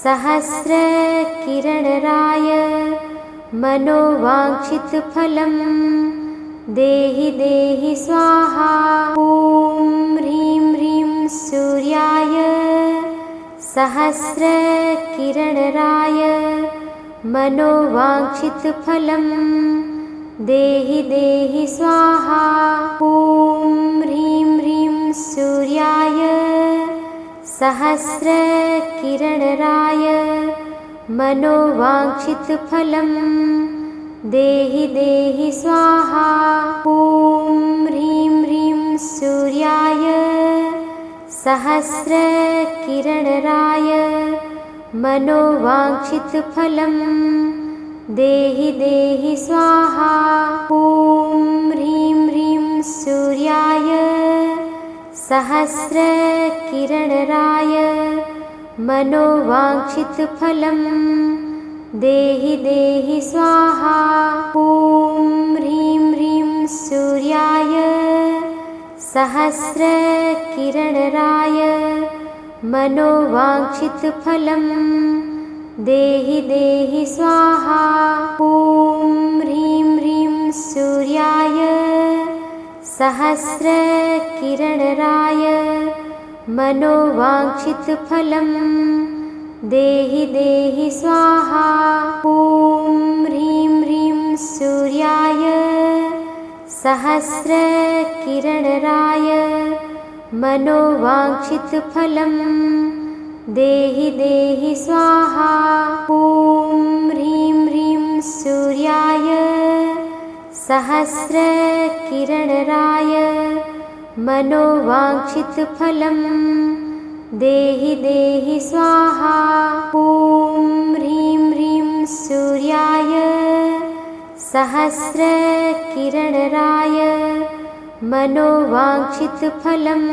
सहस्रकिरणराय मनोवाञ्छितफलं देहि देहि स्वाहा। ॐ ह्रीं ह्रीं सूर्याय सहस्रकिरणराय मनोवाञ्छितफलं देहि देहि स्वाहा। ॐ ह्रीं ह्रीं सूर्याय सहस्रकिरणराय मनोवाञ्छितफलं देहि देहि स्वाहा। ॐ ह्रीं ह्रीं सूर्याय सहस्रकिरणराय मनोवाञ्छितफलं देहि देहि स्वाहा। ॐ ह्रीं ह्रीं सूर्याय सहस्रकिरणराय मनोवाञ्छितफलं देहि देहि स्वाहा। ॐ ह्रीं ह्रीं सूर्याय सहस्रकिरणराय मनोवाञ्छितफलं देहि देहि स्वाहा। ॐ ह्रीं ह्रीं सूर्याय सहस्रकिरणराय मनोवाञ्छितफलं देहि देहि स्वाहा। ॐ ह्रीं ह्रीं सूर्याय सहस्रकिरणराय मनोवाञ्छितफलं देहि देहि स्वाहा। ॐ ह्रीं ह्रीं सूर्याय सहस्रकिरणराय मनोवाञ्छितफलं देहि देहि स्वाहा। ॐ ह्रीं ह्रीं सूर्याय सहस्रकिरणराय मनोवाञ्छितफलं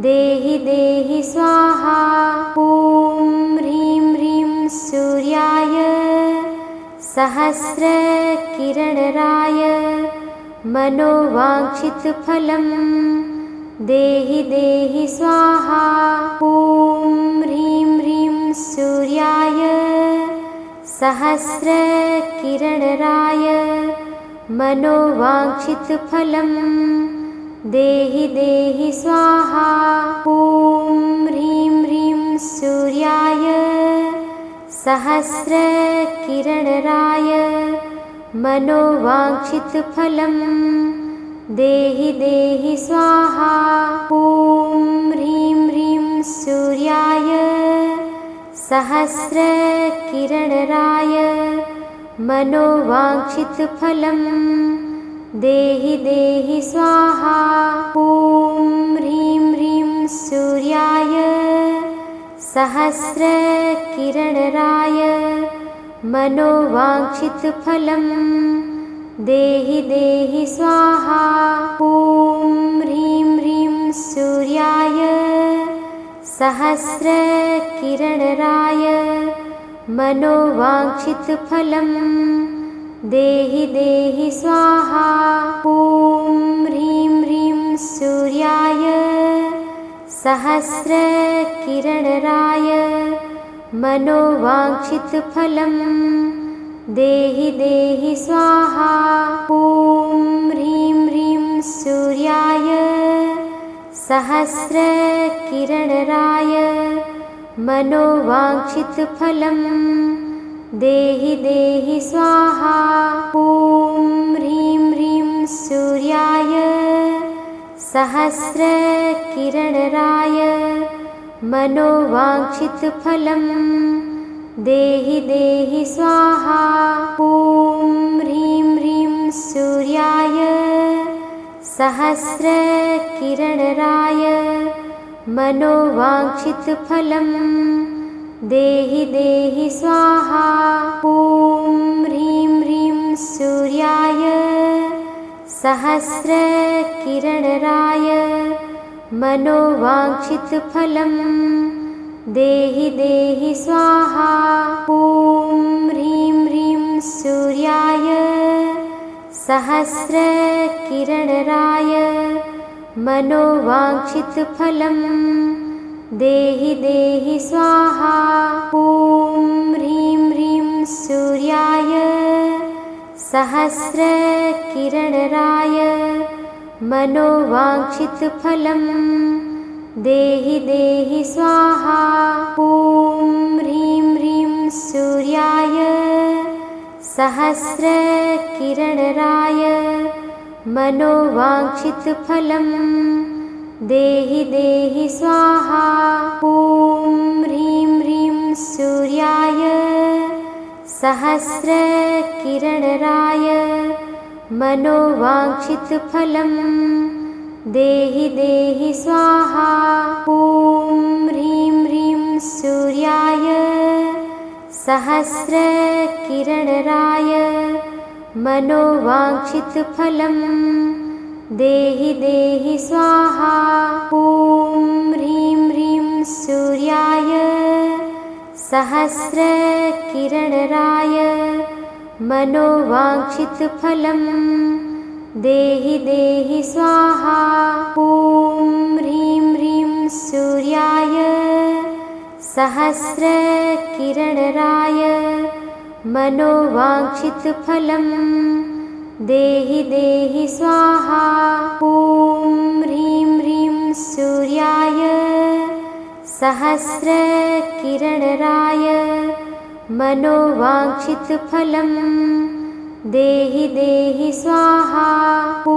देहि देहि स्वाहा। ॐ ह्रीं ह्रीं सूर्याय सहस्रकिरणराय मनोवाञ्छितफलं देहि देहि स्वाहा। ॐ ह्रीं ह्रीं सूर्याय सहस्रकिरणराय मनोवाञ्छितफलं देहि देहि स्वाहा। ॐ ह्रीं ह्रीं सूर्याय सहस्रकिरणराय मनोवाञ्छितफलं देहि देहि स्वाहा। ॐ ह्रीं ह्रीं सूर्याय सहस्रकिरणराय मनोवाञ्छितफलं देहि देहि स्वाहा। ॐ ह्रीं ह्रीं सूर्याय सहस्रकिरणराय मनोवाञ्छितफलं देहि देहि स्वाहा। ॐ ह्रीं ह्रीं सूर्याय सहस्रकिरणराय मनोवाञ्छितफलं देहि देहि स्वाहा। ॐ ह्रीं ह्रीं सूर्याय सहस्रकिरणराय मनोवाञ्छितफलं देहि देहि स्वाहा। ॐ ह्रीं ह्रीं सूर्याय सहस्रकिरणराय मनोवाञ्छितफलं देहि देहि स्वाहा। ॐ ह्रीं ह्रीं सूर्याय सहस्रकिरणराय मनोवाञ्छितफलं देहि देहि स्वाहा। ॐ ह्रीं ह्रीं सूर्याय सहस्रकिरणराय मनोवाञ्छितफलं देहि देहि स्वाहा। ॐ ह्रीं ह्रीं सूर्याय सहस्रकिरणराय मनोवाञ्छितफलं देहि देहि स्वाहा। ॐ ह्रीं ह्रीं सूर्याय सहस्रकिरणराय मनोवाञ्छितफलं देहि देहि स्वाहा। ॐ ह्रीं ह्रीं सूर्याय सहस्रकिरणराय मनोवाञ्छितफलं देहि देहि स्वाहा। ॐ ह्रीं ह्रीं सूर्याय सहस्रकिरणराय मनोवाञ्छितफलं देहि देहि स्वाहा। ॐ ह्रीं ह्रीं सूर्याय सहस्रकिरणराय मनोवाञ्छितफलं देहि देहि स्वाहा। ॐ ह्रीं ह्रीं सूर्याय सहस्रकिरणराय मनोवाञ्छितफलं देहि देहि स्वाहा। ॐ ह्रीं ह्रीं सूर्याय सहस्रकिरणराय मनोवाञ्छितफलं देहि देहि स्वाहा। ॐ ह्रीं ह्रीं सूर्याय सहस्रकिरणराय मनोवाञ्छितफलं देहि देहि स्वाहा। ॐ ह्रीं ह्रीं सूर्याय सहस्रकिरणराय मनोवाञ्छितफलं देहि देहि स्वाहा। ॐ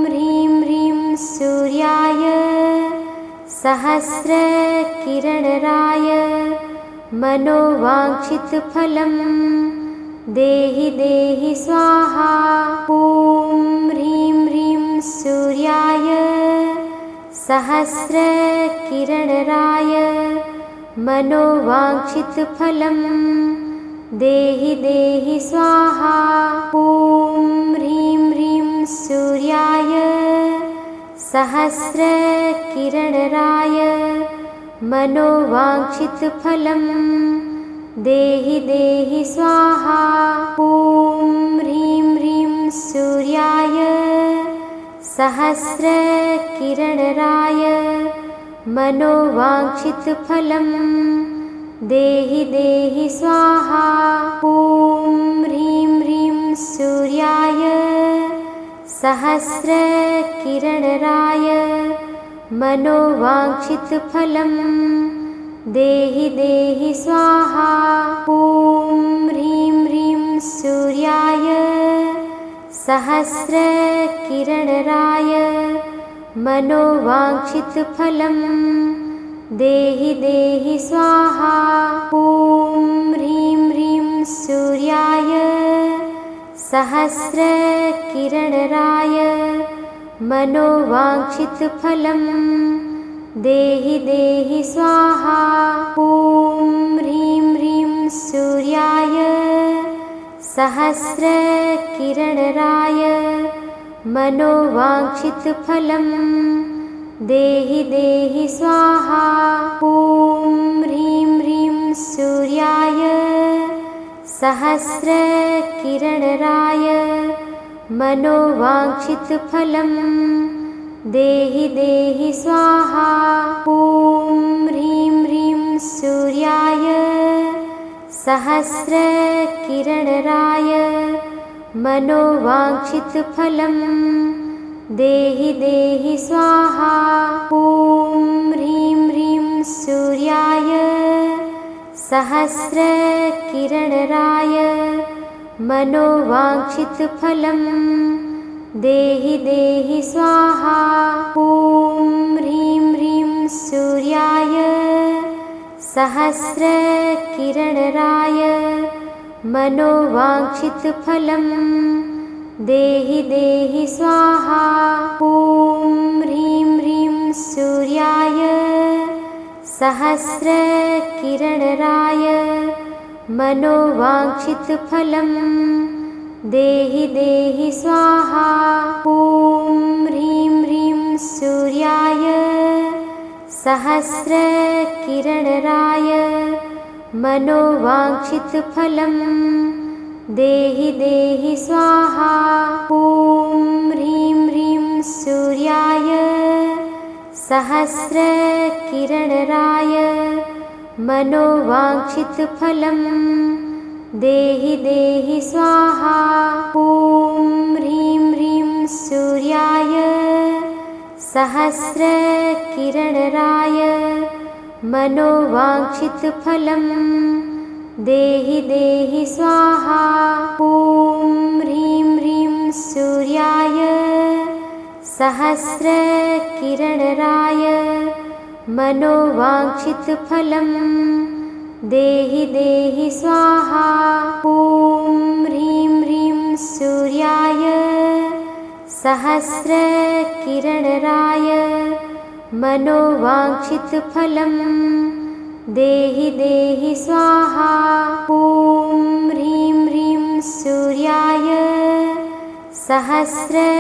ह्रीं ह्रीं सूर्याय सहस्रकिरणराय मनोवाञ्छितफलं देहि देहि स्वाहा। ॐ ह्रीं ह्रीं सूर्याय सहस्रकिरणराय मनोवाञ्छितफलं देहि देहि स्वाहा। ॐ ह्रीं ह्रीं सूर्याय सहस्रकिरणराय मनोवाञ्छितफलं देहि देहि स्वाहा। ॐ ह्रीं ह्रीं सूर्याय सहस्रकिरणराय मनोवाञ्छितफलं देहि देहि स्वाहा। ॐ ह्रीं ह्रीं सूर्याय सहस्रकिरणराय मनोवाञ्छितफलं देहि देहि स्वाहा। ॐ ह्रीं ह्रीं सूर्याय सहस्रकिरणराय मनोवाञ्छितफलं देहि देहि स्वाहा। ॐ ह्रीं ह्रीं सूर्याय सहस्रकिरणराय मनोवाञ्छितफलं देहि देहि स्वाहा। ॐ ह्रीं ह्रीं सूर्याय सहस्रकिरणराय मनोवाञ्छितफलं देहि देहि स्वाहा। ॐ ह्रीं ह्रीं सूर्याय सहस्रकिरणराय मनोवाञ्छितफलं देहि देहि स्वाहा। ॐ ह्रीं ह्रीं सूर्याय सहस्रकिरणराय मनोवाञ्छितफलं देहि देहि स्वाहा। ॐ ह्रीं ह्रीं सूर्याय सहस्रकिरणराय मनोवाञ्छितफलं देहि देहि स्वाहा। ॐ ह्रीं ह्रीं सूर्याय सहस्रकिरणराय मनोवाञ्छितफलं देहि देहि स्वाहा। ॐ ह्रीं ह्रीं सूर्याय सहस्रकिरणराय मनोवाञ्छितफलं देहि देहि स्वाहा। ॐ ह्रीं ह्रीं सूर्याय सहस्रकिरणराय मनोवाञ्छितफलं देहि देहि स्वाहा। ॐ ह्रीं ह्रीं सूर्याय सहस्रकिरणराय मनोवाञ्छितफलं देहि देहि स्वाहा। ॐ ह्रीं ह्रीं सूर्याय सहस्रकिरणराय मनोवाञ्छितफलं देहि देहि स्वाहा। ॐ ह्रीं ह्रीं सूर्याय सहस्रकिरणराय मनोवाञ्छितफलं देहि देहि स्वाहा। ॐ ह्रीं ह्रीं सूर्याय सहस्रकिरणराय मनोवाञ्छितफलं देहि देहि स्वाहा। ॐ ह्रीं ह्रीं सूर्याय सहस्रकिरणराय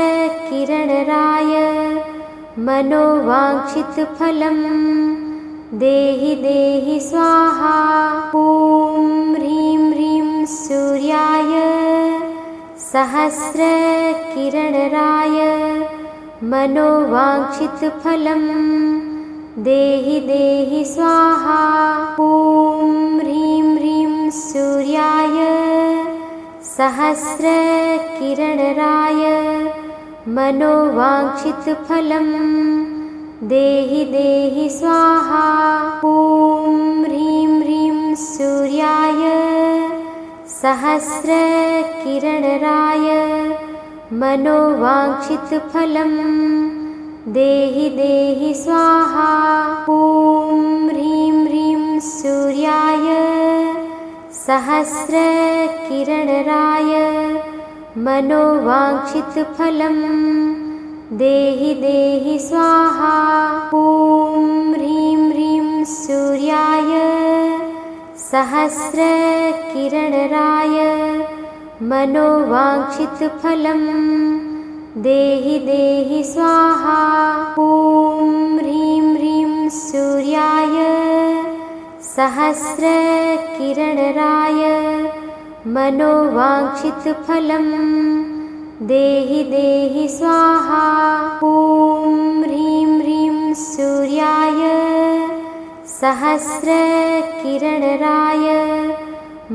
मनोवाञ्छितफलं देहि देहि स्वाहा। ॐ ह्रीं ह्रीं सूर्याय सहस्रकिरणराय मनोवाञ्छितफलं देहि देहि स्वाहा। ॐ ह्रीं ह्रीं सूर्याय सहस्रकिरणराय मनोवाञ्छितफलं देहि देहि स्वाहा। ॐ ह्रीं ह्रीं सूर्याय सहस्रकिरणराय मनोवाञ्छितफलं देहि देहि स्वाहा। ॐ ह्रीं ह्रीं सूर्याय सहस्रकिरणराय मनोवाञ्छितफलं देहि देहि स्वाहा। ॐ ह्रीं ह्रीं सूर्याय सहस्रकिरणराय मनोवाञ्छितफलं देहि देहि स्वाहा। ॐ ह्रीं ह्रीं सूर्याय सहस्रकिरणराय मनोवाञ्छितफलं देहि देहि स्वाहा। ॐ ह्रीं ह्रीं सूर्याय सहस्रकिरणराय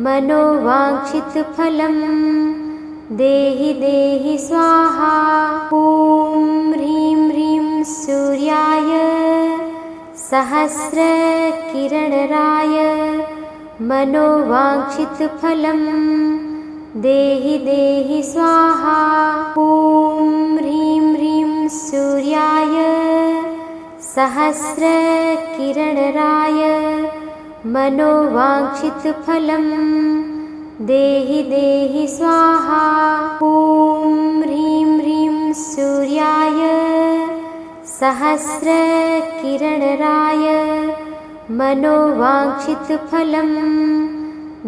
मनोवाञ्छितफलं देहि देहि स्वाहा। ॐ ह्रीं ह्रीं सूर्याय सहस्रकिरणराय मनोवाञ्छितफलं देहि देहि स्वाहा। ॐ ह्रीं ह्रीं सूर्याय सहस्रकिरणराय मनोवाञ्छितफलं देहि देहि स्वाहा। ॐ ह्रीं ह्रीं सूर्याय सहस्रकिरणराय मनोवाञ्छितफलं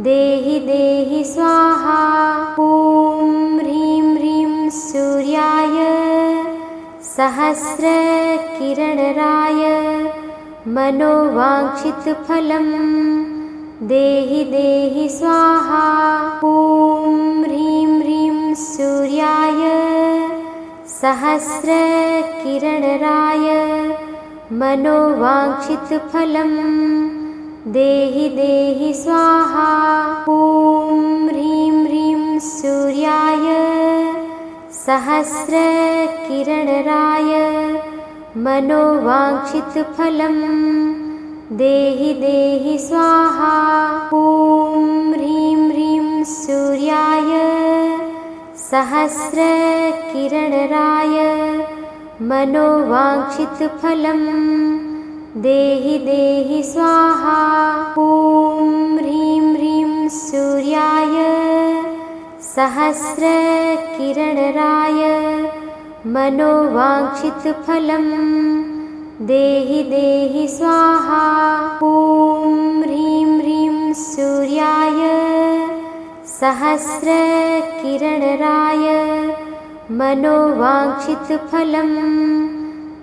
देहि देहि स्वाहा। ॐ ह्रीं ह्रीं सूर्याय सहस्रकिरणराय मनोवाञ्छितफलं देहि देहि स्वाहा। ॐ ह्रीं ह्रीं सूर्याय सहस्रकिरणराय मनोवाञ्छितफलं देहि देहि स्वाहा। ॐ ह्रीं ह्रीं सूर्याय सहस्रकिरणराय मनोवाञ्छितफलं देहि देहि स्वाहा। ॐ ह्रीं ह्रीं सूर्याय सहस्रकिरणराय मनोवाञ्छितफलं देहि देहि स्वाहा। ॐ ह्रीं ह्रीं सूर्याय सहस्रकिरणराय मनोवाञ्छितफलं देहि देहि स्वाहा। ॐ ह्रीं ह्रीं सूर्याय सहस्रकिरणराय मनोवाञ्छितफलं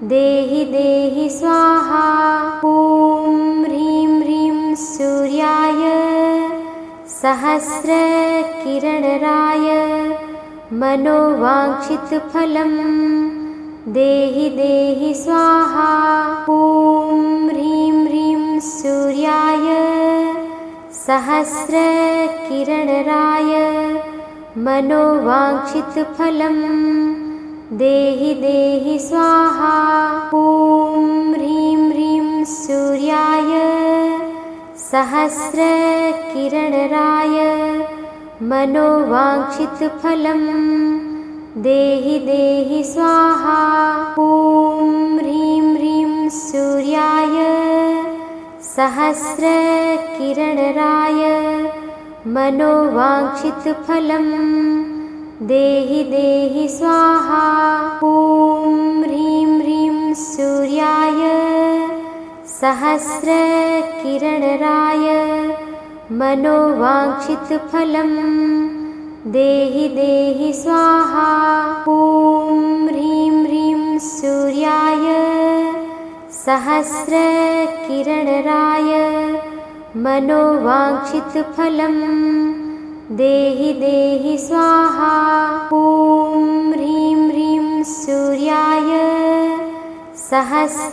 देहि देहि स्वाहा। ॐ ह्रीं ह्रीं सूर्याय सहस्रकिरणराय मनोवाञ्छितफलं देहि देहि स्वाहा। ॐ ह्रीं ह्रीं सूर्याय सहस्रकिरणराय मनोवाञ्छितफलं देहि देहि स्वाहा। ॐ ह्रीं ह्रीं सूर्याय सहस्रकिरणराय मनोवाञ्छितफलं देहि देहि स्वाहा। ॐ ह्रीं ह्रीं सूर्याय सहस्रकिरणराय मनोवाञ्छितफलं देहि देहि स्वाहा। ॐ ह्रीं ह्रीं सूर्याय सहस्रकिरणराय मनोवाञ्छितफलं देहि देहि स्वाहा। ॐ ह्रीं ह्रीं सूर्याय सहस्रकिरणराय मनोवाञ्छितफलं देहि देहि स्वाहा। ॐ ह्रीं ह्रीं सूर्याय सहस्रकिरणराय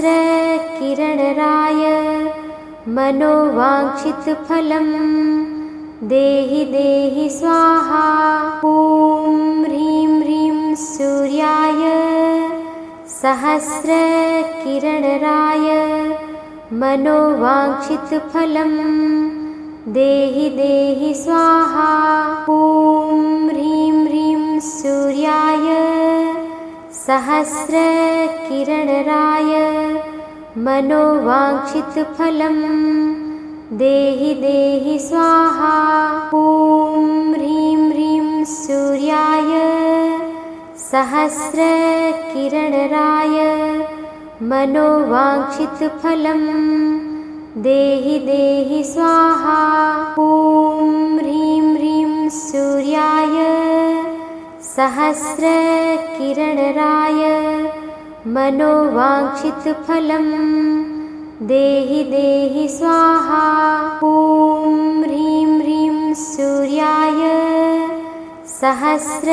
मनोवाञ्छितफलं देहि देहि स्वाहा। ॐ ह्रीं ह्रीं सूर्याय सहस्रकिरणराय मनोवाञ्छितफलं देहि देहि स्वाहा। ॐ ह्रीं ह्रीं सूर्याय सहस्रकिरणराय मनोवाञ्छितफलं देहि देहि स्वाहा। ॐ ह्रीं ह्रीं सूर्याय सहस्रकिरणराय मनोवाञ्छितफलं देहि देहि स्वाहा। ॐ ह्रीं ह्रीं सूर्याय सहस्रकिरणराय मनोवाञ्छितफलं देहि देहि स्वाहा। ॐ ह्रीं ह्रीं सूर्याय सहस्रकिरणराय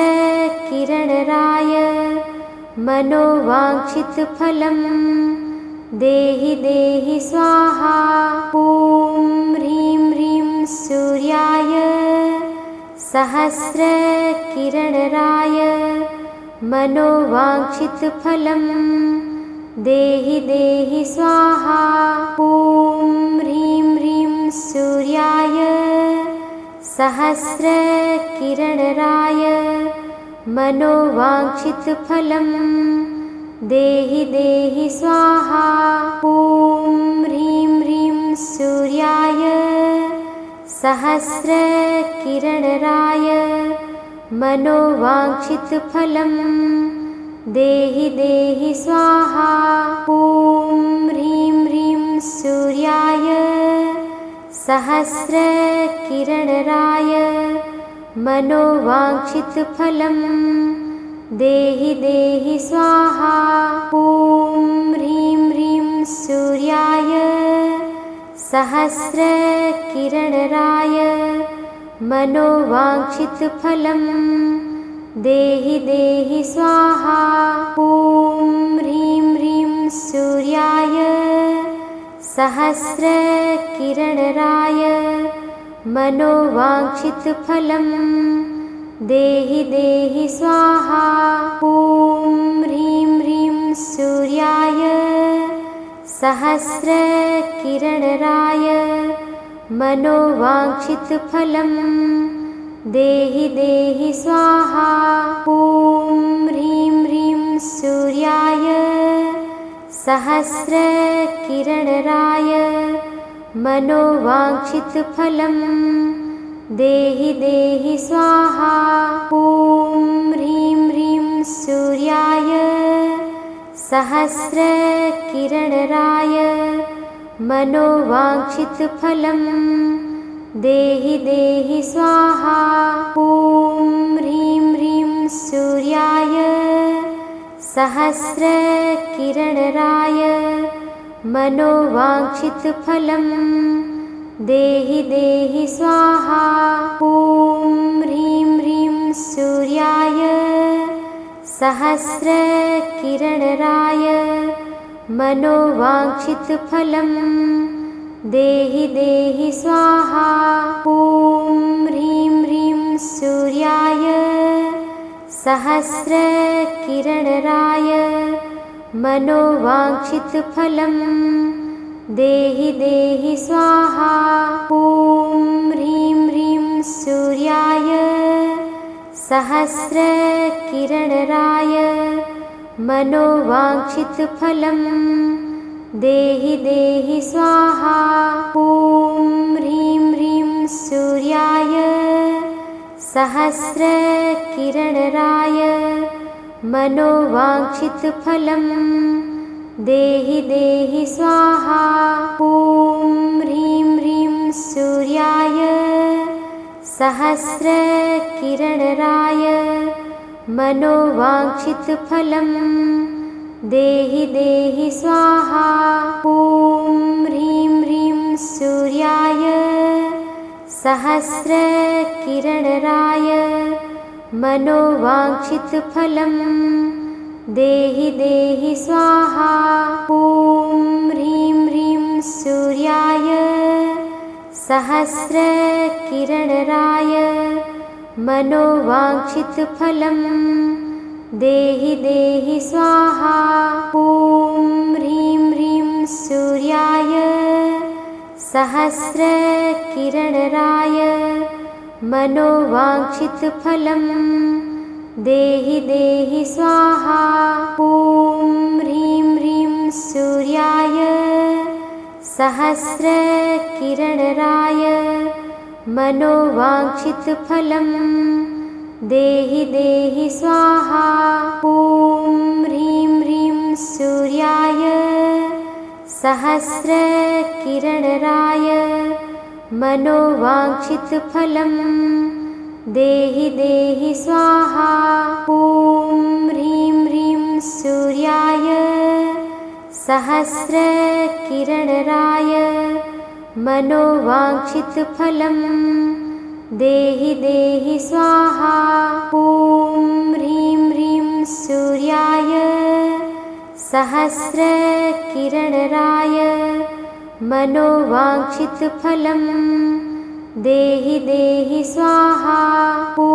मनोवाञ्छितफलं देहि देहि स्वाहा। ॐ ह्रीं ह्रीं सूर्याय सहस्रकिरणराय मनोवाञ्छितफलं देहि देहि स्वाहा। ॐ ह्रीं ह्रीं सूर्याय सहस्रकिरणराय मनोवाञ्छितफलं देहि देहि स्वाहा। ॐ ह्रीं ह्रीं सूर्याय सहस्रकिरणराय मनोवाञ्छितफलं देहि देहि स्वाहा। ॐ ह्रीं ह्रीं सूर्याय सहस्रकिरणराय मनोवाञ्छितफलं देहि देहि स्वाहा। ॐ ह्रीं ह्रीं सूर्याय सहस्रकिरणराय मनोवाञ्छितफलं देहि देहि स्वाहा। ॐ ह्रीं ह्रीं सूर्याय सहस्रकिरणराय मनोवाञ्छितफलं देहि देहि स्वाहा। ॐ ह्रीं ह्रीं सूर्याय सहस्रकिरणराय मनोवाञ्छितफलं देहि देहि स्वाहा। ॐ ह्रीं ह्रीं सूर्याय सहस्रकिरणराय मनोवाञ्छितफलं देहि देहि स्वाहा। ॐ ह्रीं ह्रीं सूर्याय सहस्रकिरणराय मनोवाञ्छितफलं देहि देहि स्वाहा। ॐ ह्रीं ह्रीं सूर्याय सहस्रकिरणराय मनोवाञ्छितफलं देहि देहि स्वाहा। ॐ ह्रीं ह्रीं सूर्याय सहस्रकिरणराय मनोवाञ्छितफलं देहि देहि स्वाहा। ॐ ह्रीं ह्रीं सूर्याय सहस्रकिरणराय मनोवाञ्छितफलं देहि देहि स्वाहा। ॐ ह्रीं ह्रीं सूर्याय सहस्रकिरणराय मनोवाञ्छितफलं देहि देहि स्वाहा। ॐ ह्रीं ह्रीं सूर्याय सहस्रकिरणराय मनोवाञ्छितफलं देहि देहि स्वाहा। ॐ ह्रीं ह्रीं सूर्याय सहस्रकिरणराय मनोवाञ्छितफलं देहि देहि स्वाहा। ॐ ह्रीं ह्रीं सूर्याय सहस्रकिरणराय मनोवाञ्छितफलं देहि देहि स्वाहा। ॐ ह्रीं ह्रीं सूर्याय सहस्रकिरणराय मनोवाञ्छितफलं देहि देहि स्वाहा। ॐ ह्रीं ह्रीं सूर्याय सहस्रकिरणराय मनोवाञ्छितफलं देहि देहि स्वाहा। ॐ ह्रीं ह्रीं सूर्याय सहस्रकिरणराय मनोवाञ्छितफलं देहि देहि स्वाहा। ॐ ह्रीं ह्रीं सूर्याय सहस्रकिरणराय मनोवाञ्छितफलं देहि देहि स्वाहा। ॐ ह्रीं ह्रीं सूर्याय सहस्रकिरणराय मनोवाञ्छितफलं देहि देहि स्वाहा। ॐ ह्रीं ह्रीं सूर्याय सहस्रकिरणराय मनोवाञ्छितफलं देहि देहि स्वाहा। ॐ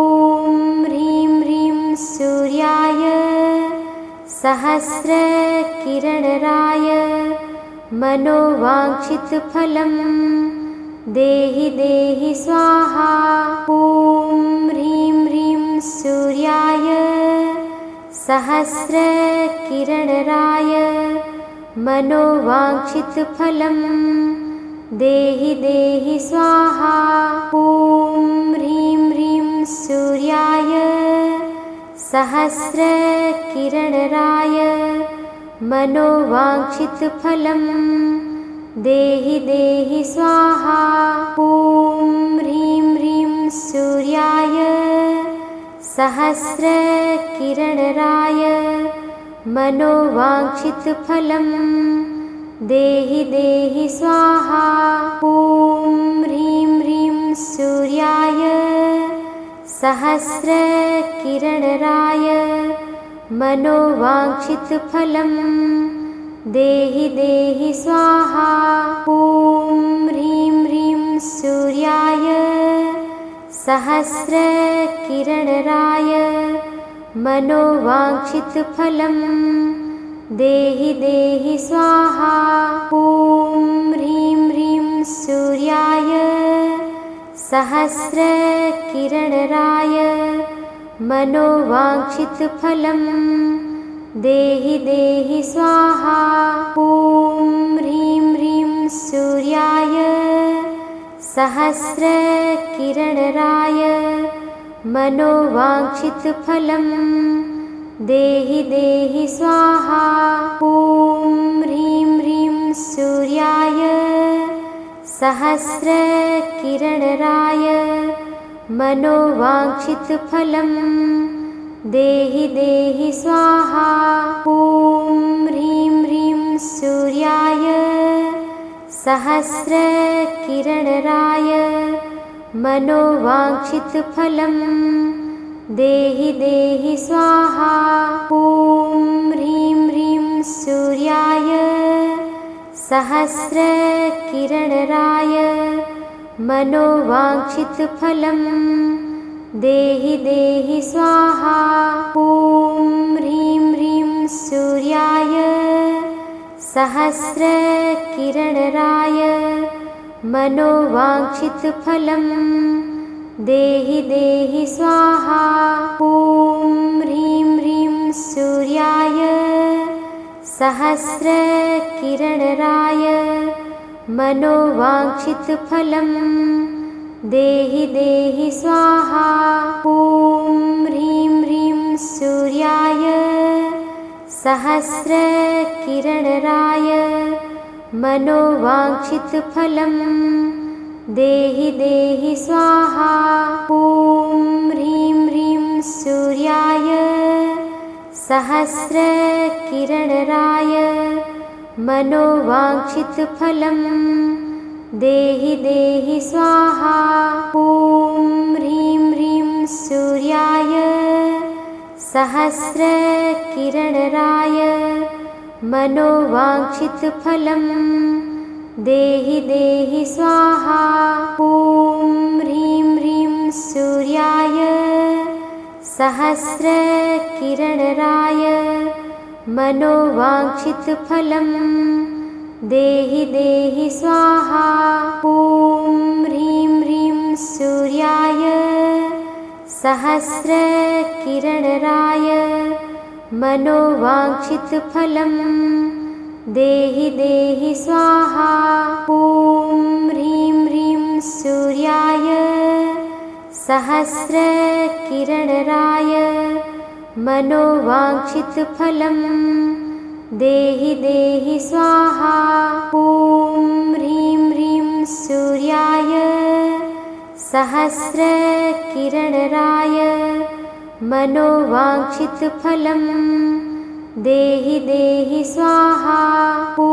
ह्रीं ह्रीं सूर्याय सहस्रकिरणराय मनोवाञ्छितफलं देहि देहि स्वाहा। ॐ ह्रीं ह्रीं सूर्याय सहस्रकिरणराय मनोवाञ्छितफलं देहि देहि स्वाहा। ॐ ह्रीं ह्रीं सूर्याय सहस्रकिरणराय मनोवाञ्छितफलं देहि देहि स्वाहा। ॐ ह्रीं ह्रीं सूर्याय सहस्रकिरणराय मनोवाञ्छितफलं देहि देहि स्वाहा। ॐ ह्रीं ह्रीं सूर्याय सहस्रकिरणराय मनोवाञ्छितफलं देहि देहि स्वाहा। ॐ ह्रीं ह्रीं सूर्याय सहस्रकिरणराय मनोवाञ्छितफलं देहि देहि स्वाहा। ॐ ह्रीं ह्रीं सूर्याय सहस्रकिरणराय मनोवाञ्छितफलं देहि देहि स्वाहा। ॐ ह्रीं ह्रीं सूर्याय सहस्रकिरणराय मनोवाञ्छितफलं देहि देहि स्वाहा। ॐ ह्रीं ह्रीं सूर्याय सहस्रकिरणराय मनोवाञ्छितफलं देहि देहि स्वाहा। ॐ ह्रीं ह्रीं सूर्याय सहस्रकिरणराय मनोवाञ्छितफलं देहि देहि स्वाहा। ॐ ह्रीं ह्रीं सूर्याय सहस्रकिरणराय मनोवाञ्छितफलं देहि देहि स्वाहा। ॐ ह्रीं ह्रीं सूर्याय सहस्रकिरणराय मनोवाञ्छितफलं देहि देहि स्वाहा। ॐ ह्रीं ह्रीं सूर्याय सहस्रकिरणराय मनोवाञ्छितफलं देहि देहि स्वाहा। ॐ ह्रीं ह्रीं सूर्याय सहस्रकिरणराय मनोवाञ्छितफलं देहि देहि स्वाहा। ॐ ह्रीं ह्रीं सूर्याय सहस्रकिरणराय मनोवाञ्छितफलं देहि देहि स्वाहा। ॐ ह्रीं ह्रीं सूर्याय सहस्रकिरणराय मनोवाञ्छितफलं देहि देहि स्वाहा। ॐ ह्रीं ह्रीं सूर्याय सहस्रकिरणराय मनोवाञ्छितफलं देहि देहि स्वाहा। ॐ ह्रीं ह्रीं सूर्याय सहस्रकिरणराय मनोवाञ्छितफलं देहि देहि स्वाहा। ॐ ह्रीं ह्रीं सूर्याय सहस्रकिरणराय मनोवाञ्छितफलं देहि देहि स्वाहा। ॐ ह्रीं ह्रीं सूर्याय सहस्रकिरणराय मनोवाञ्छितफलं देहि देहि स्वाहा। ॐ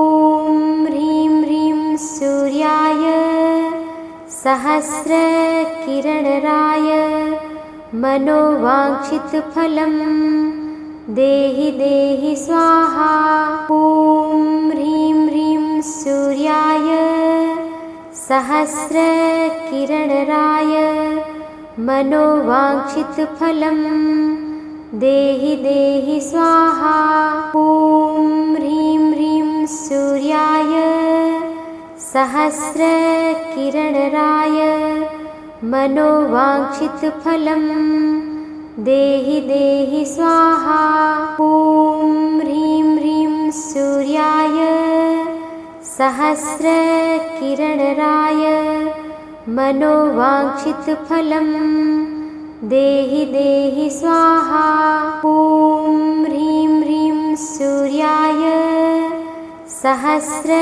ह्रीं ह्रीं सूर्याय सहस्रकिरणराय मनोवाञ्छितफलं देहि देहि स्वाहा। ॐ ह्रीं ह्रीं सूर्याय सहस्रकिरणराय मनोवाञ्छितफलं देहि देहि स्वाहा। ॐ ह्रीं ह्रीं सूर्याय सहस्रकिरणराय मनोवाञ्छितफलं देहि देहि स्वाहा। ॐ ह्रीं ह्रीं सूर्याय सहस्रकिरणराय मनोवाञ्छितफलं देहि देहि स्वाहा। ॐ ह्रीं ह्रीं सूर्याय सहस्रकिरणराय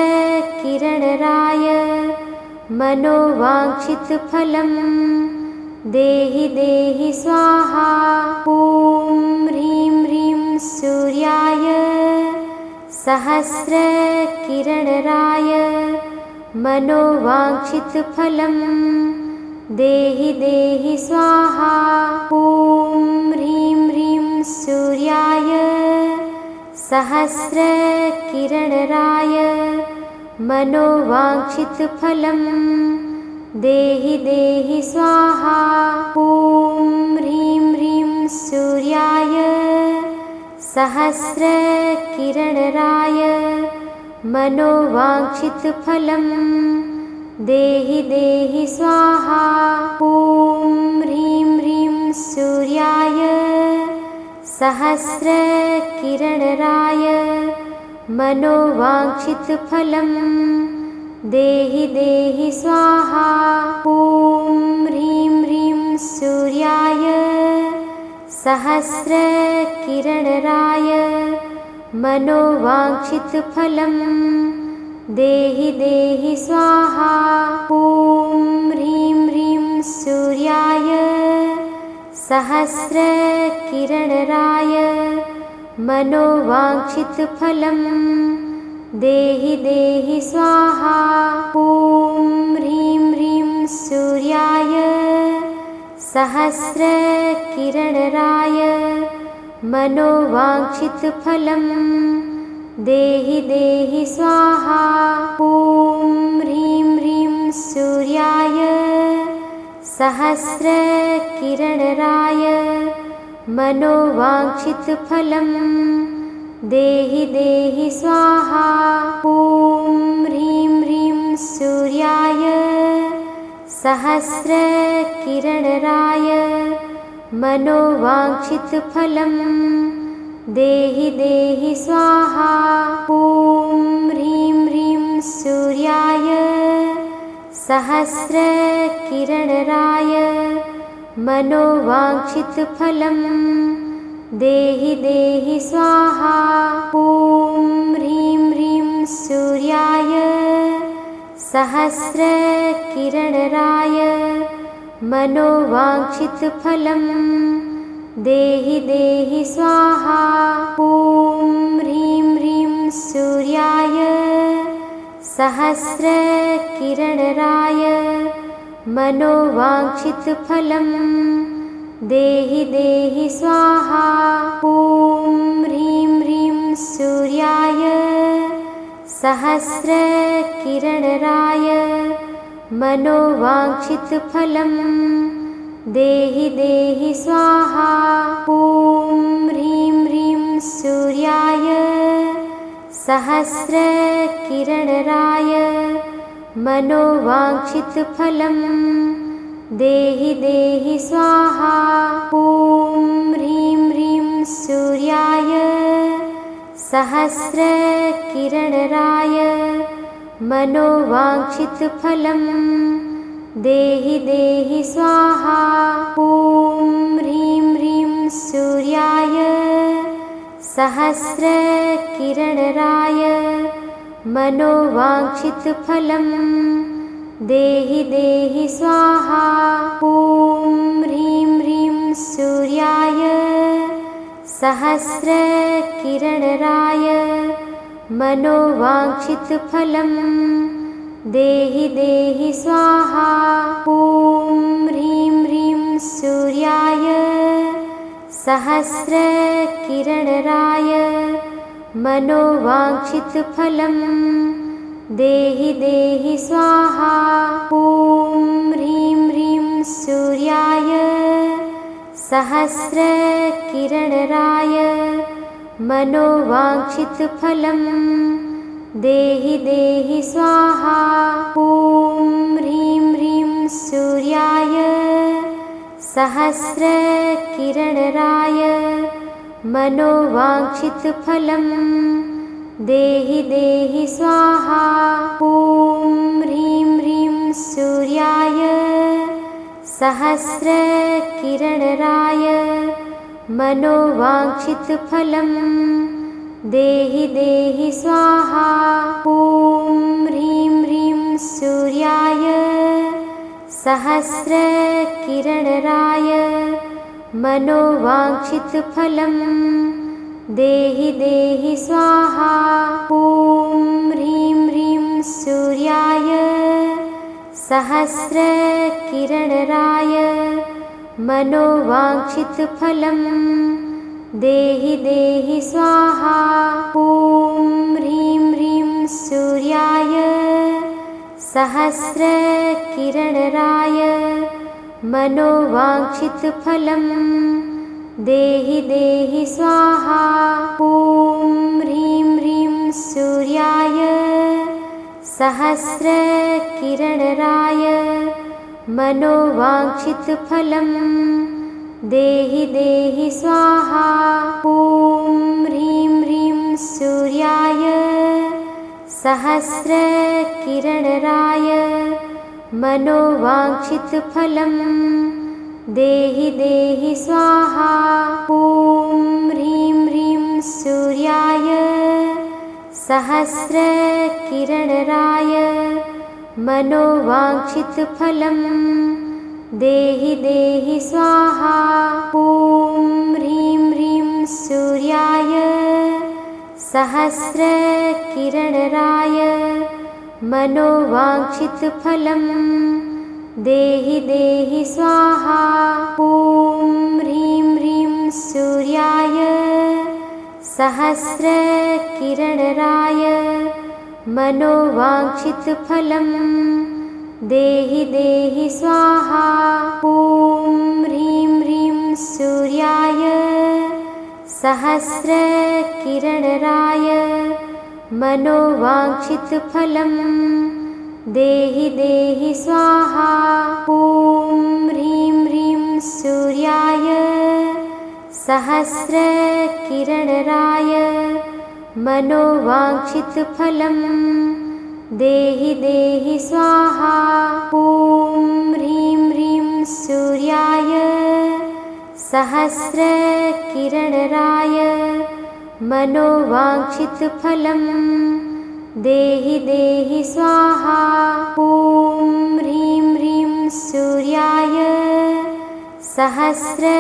मनोवाञ्छितफलं देहि देहि स्वाहा। ॐ ह्रीं ह्रीं सूर्याय सहस्रकिरणराय मनोवाञ्छितफलं देहि देहि स्वाहा। ॐ ह्रीं ह्रीं सूर्याय सहस्रकिरणराय मनोवाञ्छितफलं देहि देहि स्वाहा। ॐ ह्रीं ह्रीं सूर्याय सहस्रकिरणराय मनोवाञ्छितफलं देहि देहि स्वाहा। ॐ ह्रीं ह्रीं सूर्याय सहस्रकिरणराय मनोवाञ्छितफलं देहि देहि स्वाहा। ॐ ह्रीं ह्रीं सूर्याय सहस्रकिरणराय मनोवाञ्छितफलं देहि देहि स्वाहा। ॐ ह्रीं ह्रीं सूर्याय सहस्रकिरणराय मनोवाञ्छितफलं देहि देहि स्वाहा। ॐ ह्रीं ह्रीं सूर्याय सहस्रकिरणराय मनोवाञ्छितफलं देहि देहि स्वाहा। ॐ ह्रीं ह्रीं सूर्याय सहस्रकिरणराय मनोवाञ्छितफलं देहि देहि स्वाहा। ॐ ह्रीं ह्रीं सूर्याय सहस्रकिरणराय मनोवाञ्छितफलं देहि देहि स्वाहा। ॐ ह्रीं ह्रीं सूर्याय सहस्रकिरणराय मनोवाञ्छितफलं देहि देहि स्वाहा। ॐ ह्रीं ह्रीं सूर्याय सहस्रकिरणराय मनोवाञ्छितफलं देहि देहि स्वाहा। ॐ ह्रीं ह्रीं सूर्याय सहस्रकिरणराय मनोवाञ्छितफलं देहि देहि स्वाहा। ॐ ह्रीं ह्रीं सूर्याय सहस्रकिरणराय मनोवाञ्छितफलं देहि देहि स्वाहा। ॐ ह्रीं ह्रीं सूर्याय सहस्रकिरणराय मनोवाञ्छितफलं देहि देहि स्वाहा। ॐ ह्रीं ह्रीं सूर्याय सहस्रकिरणराय मनोवाञ्छितफलं देहि देहि स्वाहा। ॐ ह्रीं ह्रीं सूर्याय सहस्रकिरणराय मनोवाञ्छितफलं देहि देहि स्वाहा। ॐ ह्रीं ह्रीं सूर्याय सहस्रकिरणराय मनोवाञ्छितफलं देहि देहि स्वाहा। ॐ ह्रीं ह्रीं सूर्याय सहस्रकिरणराय मनोवाञ्छितफलं देहि देहि स्वाहा। ॐ ह्रीं ह्रीं सूर्याय सहस्रकिरणराय मनोवाञ्छितफलं देहि देहि स्वाहा। ॐ ह्रीं ह्रीं सूर्याय सहस्रकिरणराय मनोवाञ्छितफलं देहि देहि स्वाहा। ॐ ह्रीं ह्रीं सूर्याय सहस्रकिरणराय मनोवाञ्छितफलं देहि देहि स्वाहा। ॐ ह्रीं ह्रीं सूर्याय सहस्रकिरणराय मनोवाञ्छितफलं देहि देहि स्वाहा। ॐ ह्रीं ह्रीं सूर्याय सहस्रकिरणराय मनोवाञ्छितफलं देहि देहि स्वाहा। ॐ ह्रीं ह्रीं सूर्याय सहस्रकिरणराय मनोवाञ्छितफलं देहि देहि स्वाहा। ॐ ह्रीं ह्रीं सूर्याय सहस्रकिरणराय मनोवाञ्छितफलं देहि देहि स्वाहा। ॐ ह्रीं ह्रीं सूर्याय सहस्रकिरणराय मनोवाञ्छितफलं देहि देहि स्वाहा। ॐ ह्रीं ह्रीं सूर्याय सहस्रकिरणराय मनोवाञ्छितफलं देहि देहि स्वाहा। ॐ ह्रीं ह्रीं सूर्याय सहस्रकिरणराय मनोवाञ्छितफलं देहि देहि स्वाहा। ॐ ह्रीं ह्रीं सूर्याय सहस्रकिरणराय मनोवाञ्छितफलं देहि देहि स्वाहा। ॐ ह्रीं ह्रीं सूर्याय सहस्रकिरणराय मनोवाञ्छितफलं देहि देहि स्वाहा। ॐ ह्रीं ह्रीं सूर्याय सहस्रकिरणराय मनोवाञ्छितफलं देहि देहि स्वाहा। ॐ ह्रीं ह्रीं सूर्याय सहस्रकिरणराय मनोवाञ्छितफलं देहि देहि स्वाहा। ॐ ह्रीं ह्रीं सूर्याय सहस्रकिरणराय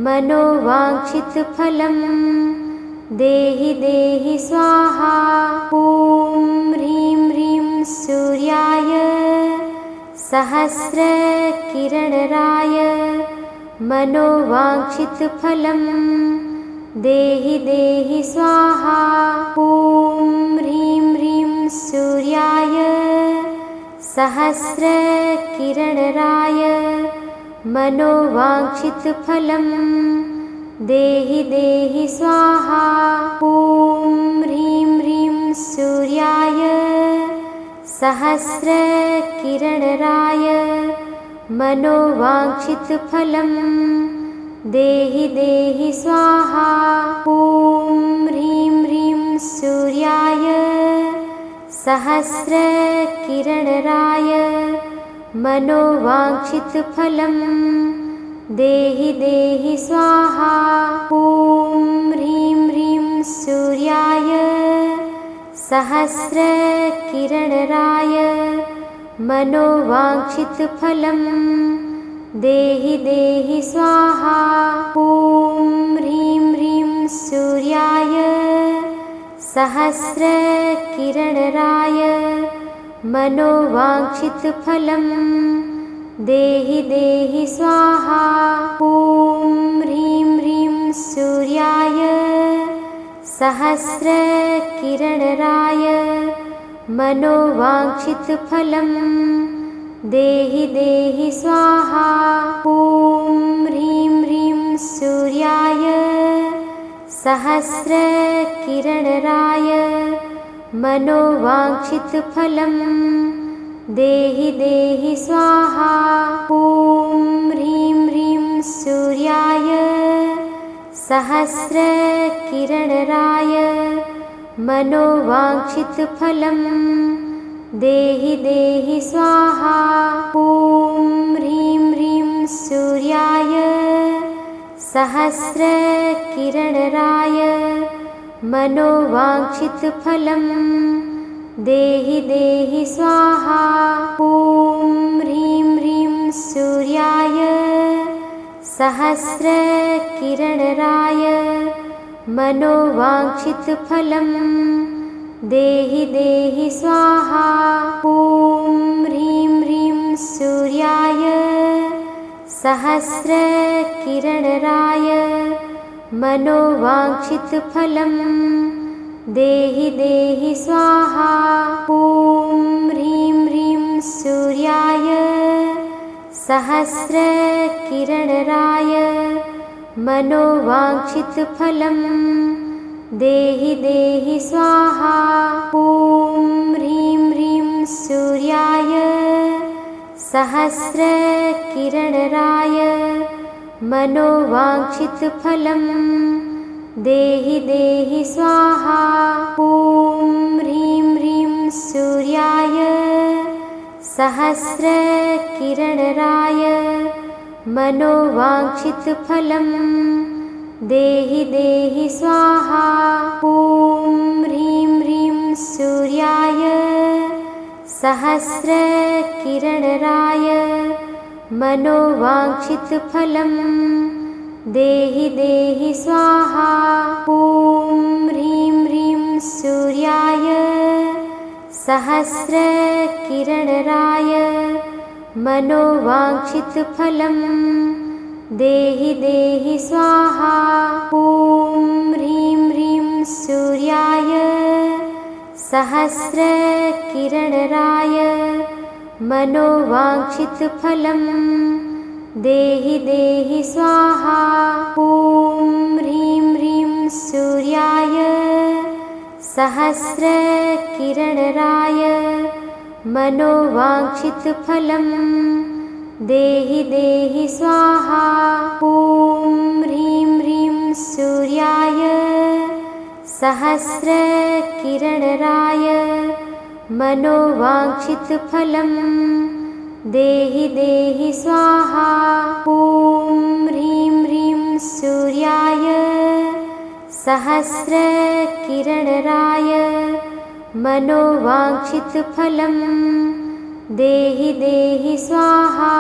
मनोवाञ्छितफलं देहि देहि स्वाहा। ॐ ह्रीं ह्रीं सूर्याय सहस्रकिरणराय मनोवाञ्छितफलं देहि देहि स्वाहा। ॐ ह्रीं ह्रीं सूर्याय सहस्रकिरणराय मनोवाञ्छितफलं देहि देहि स्वाहा। ॐ ह्रीं ह्रीं सूर्याय सहस्रकिरणराय मनोवाञ्छितफलं देहि देहि स्वाहा। ॐ ह्रीं ह्रीं सूर्याय सहस्रकिरणराय मनोवाञ्छितफलं देहि देहि स्वाहा। ॐ ह्रीं ह्रीं सूर्याय सहस्रकिरणराय मनोवाञ्छितफलं देहि देहि स्वाहा। ॐ ह्रीं ह्रीं सूर्याय सहस्रकिरणराय मनोवाञ्छितफलं देहि देहि स्वाहा। ॐ ह्रीं ह्रीं सूर्याय सहस्रकिरणराय मनोवाञ्छितफलं देहि देहि स्वाहा। ॐ ह्रीं ह्रीं सूर्याय सहस्रकिरणराय मनोवाञ्छितफलं देहि देहि स्वाहा। ॐ ह्रीं ह्रीं सूर्याय सहस्रकिरणराय मनोवाञ्छितफलं देहि देहि स्वाहा। ॐ ह्रीं ह्रीं सूर्याय सहस्रकिरणराय मनोवाञ्छितफलं देहि देहि स्वाहा। ॐ ह्रीं ह्रीं सूर्याय सहस्रकिरणराय मनोवाञ्छितफलं देहि देहि स्वाहा। ॐ ह्रीं ह्रीं सूर्याय सहस्रकिरणराय मनोवाञ्छितफलं देहि देहि स्वाहा। ॐ ह्रीं ह्रीं सूर्याय सहस्रकिरणराय मनोवाञ्छितफलं देहि देहि स्वाहा। ॐ ह्रीं ह्रीं सूर्याय सहस्रकिरणराय मनोवाञ्छितफलं देहि देहि स्वाहा। ॐ ह्रीं ह्रीं सूर्याय सहस्रकिरणराय मनोवाञ्छितफलं देहि देहि स्वाहा। ॐ ह्रीं ह्रीं सूर्याय सहस्रकिरणराय मनोवाञ्छितफलं देहि देहि स्वाहा। ॐ ह्रीं ह्रीं सूर्याय सहस्रकिरणराय मनोवाञ्छितफलं देहि देहि स्वाहा। ॐ ह्रीं ह्रीं सूर्याय सहस्रकिरणराय मनोवाञ्छितफलं देहि देहि स्वाहा। ॐ ह्रीं ह्रीं सूर्याय सहस्रकिरणराय मनोवाञ्छितफलं देहि देहि स्वाहा। ॐ ह्रीं ह्रीं सूर्याय सहस्रकिरणराय मनोवाञ्छितफलं देहि देहि स्वाहा। ॐ ह्रीं ह्रीं सूर्याय सहस्रकिरणराय मनोवाञ्छितफलं देहि देहि स्वाहा।